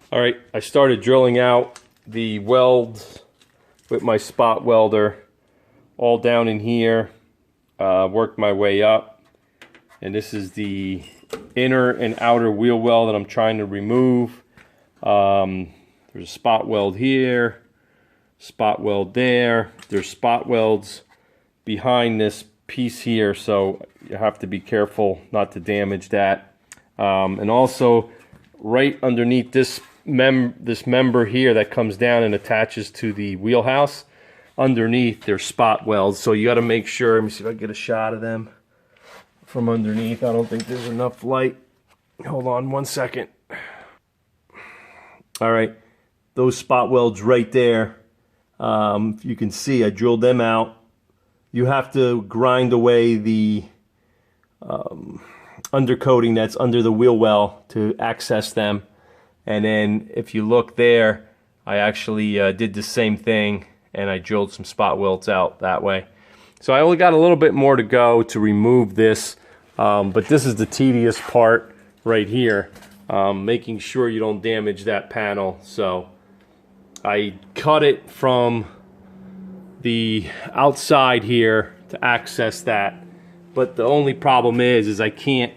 All right, I started drilling out the welds with my spot welder all down in here. Worked my way up, and this is the inner and outer wheel well that I'm trying to remove. There's a spot weld here, spot weld there. There's spot welds behind this piece here, so you have to be careful not to damage that. And also right underneath this member here that comes down and attaches to the wheelhouse, underneath there's spot welds, so you got to make sure. Let me see if I can get a shot of them from underneath. I don't think there's enough light. Hold on one second. All right, those spot welds right there, you can see I drilled them out. You have to grind away the undercoating that's under the wheel well to access them. And then if you look there, I actually did the same thing, and I drilled some spot welds out that way. So I only got a little bit more to go to remove this, but this is the tedious part right here, making sure you don't damage that panel. So I cut it from the outside here to access that, but the only problem is I can't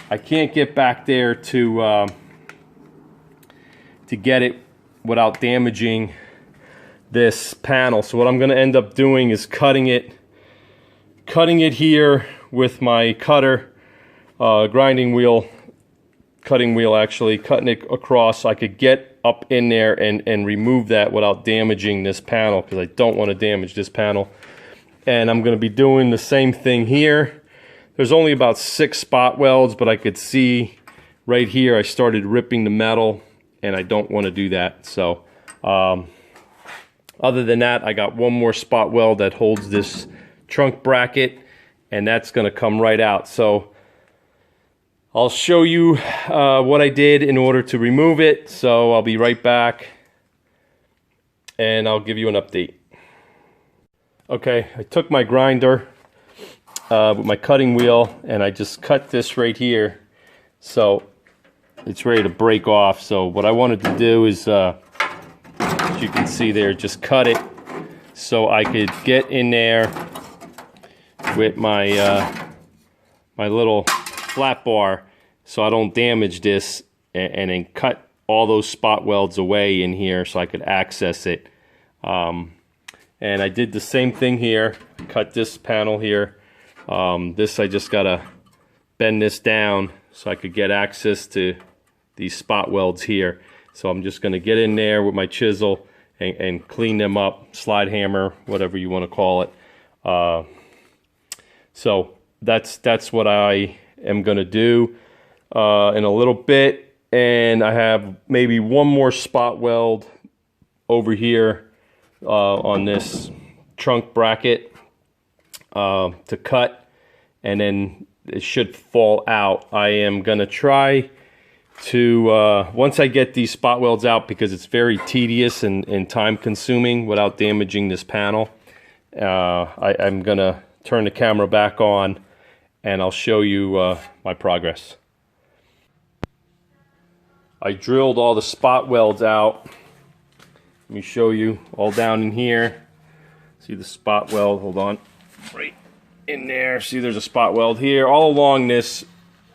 get back there to get it without damaging this panel. So what I'm going to end up doing is cutting it here with my cutter, cutting wheel actually, cutting it across so I could get up in there and remove that without damaging this panel, because I don't want to damage this panel. And I'm going to be doing the same thing here. There's only about 6 spot welds, but I could see right here I started ripping the metal, and I don't want to do that. So other than that, I got one more spot weld that holds this trunk bracket, and that's going to come right out. So I'll show you what I did in order to remove it. So I'll be right back, and I'll give you an update. Okay, I took my grinder with my cutting wheel, and I just cut this right here. So it's ready to break off. So what I wanted to do is, as you can see there, just cut it so I could get in there with my my little flat bar, so I don't damage this, and then cut all those spot welds away in here so I could access it. And I did the same thing here. Cut this panel here. This I just gotta bend this down so I could get access to these spot welds here. So I'm just gonna get in there with my chisel and clean them up, slide hammer, whatever you want to call it. So that's what I am gonna do in a little bit. And I have maybe one more spot weld over here on this trunk bracket to cut, and then it should fall out. I am gonna try to once I get these spot welds out, because it's very tedious and time consuming without damaging this panel, I'm gonna turn the camera back on and I'll show you my progress. I drilled all the spot welds out. Let me show you all down in here. See the spot weld, hold on, right in there. See, there's a spot weld here. All along this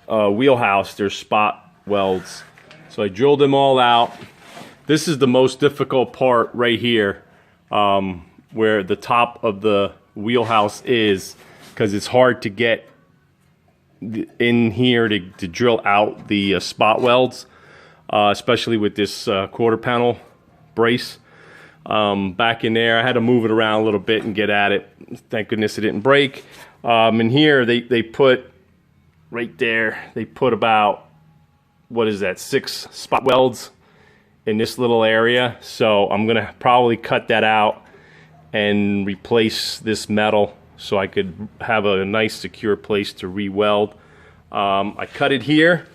wheelhouse there's spot welds. So I drilled them all out. This is the most difficult part right here, where the top of the wheelhouse is, because it's hard to get in here to drill out the spot welds, especially with this quarter panel brace back in there. I had to move it around a little bit and get at it. Thank goodness it didn't break. And here they put right there, they put about, what is that, 6 spot welds in this little area. So I'm gonna probably cut that out and replace this metal so I could have a nice secure place to re-weld. I cut it here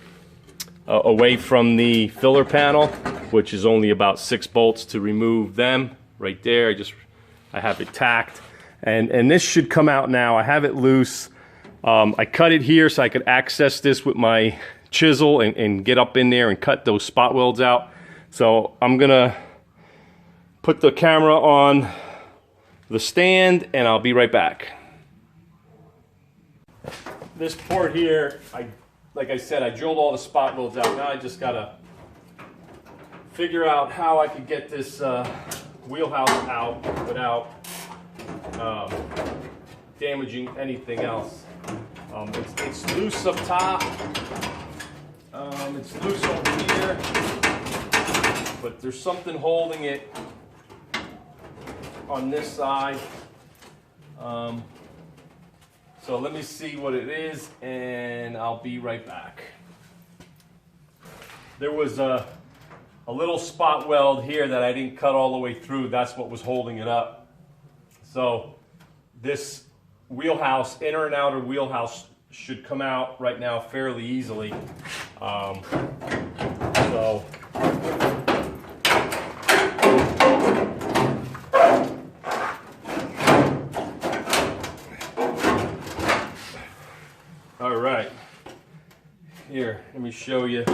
away from the filler panel, which is only about 6 bolts to remove them right there. I have it tacked, and this should come out now. I have it loose. I cut it here so I could access this with my chisel and get up in there and cut those spot welds out. So I'm gonna put the camera on the stand and I'll be right back. This part here, like I said, I drilled all the spot welds out. Now I just gotta figure out how I could get this wheelhouse out without damaging anything else. It's loose up top. It's loose over here, but there's something holding it on this side. So let me see what it is, and I'll be right back. There was a little spot weld here that I didn't cut all the way through. That's what was holding it up. So this wheelhouse, inner and outer wheelhouse, should come out right now fairly easily. All right, here, let me show you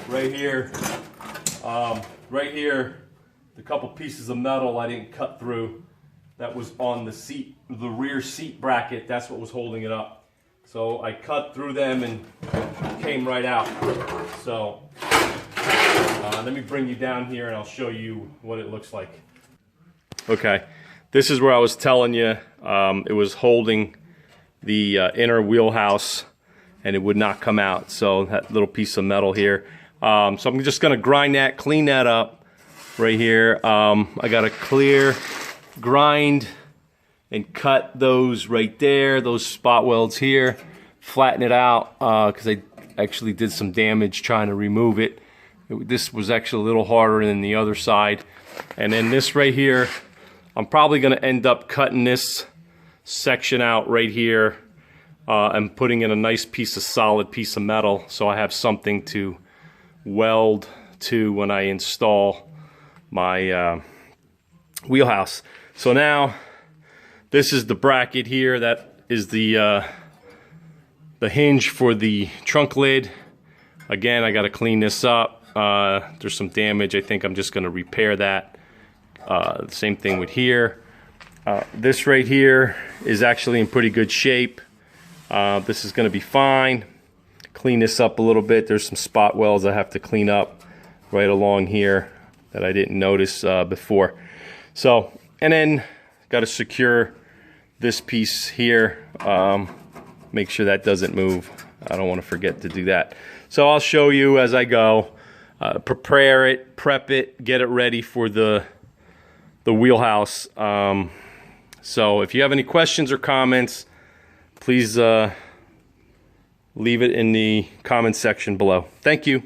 right here. Right here, the couple pieces of metal I didn't cut through that was on the seat, the rear seat bracket. That's what was holding it up. So I cut through them and came right out. So let me bring you down here and I'll show you what it looks like. Okay, this is where I was telling you it was holding the inner wheelhouse and it would not come out. So that little piece of metal here. So I'm just gonna grind that, clean that up right here. I got a clear grind and cut those right there, those spot welds here, flatten it out because I actually did some damage trying to remove it. This was actually a little harder than the other side. And then this right here, I'm probably gonna end up cutting this section out right here and putting in a nice piece of solid piece of metal so I have something to weld to when I install my wheelhouse. So now this is the bracket here. That is the hinge for the trunk lid. Again, I got to clean this up. There's some damage. I think I'm just going to repair that. Same thing with here. This right here is actually in pretty good shape. This is going to be fine. Clean this up a little bit. There's some spot welds I have to clean up right along here that I didn't notice before. So, and then got to secure this piece here. Make sure that doesn't move. I don't want to forget to do that. So I'll show you as I go. Prepare it, prep it, get it ready for the wheelhouse. So if you have any questions or comments, please leave it in the comment section below. Thank you.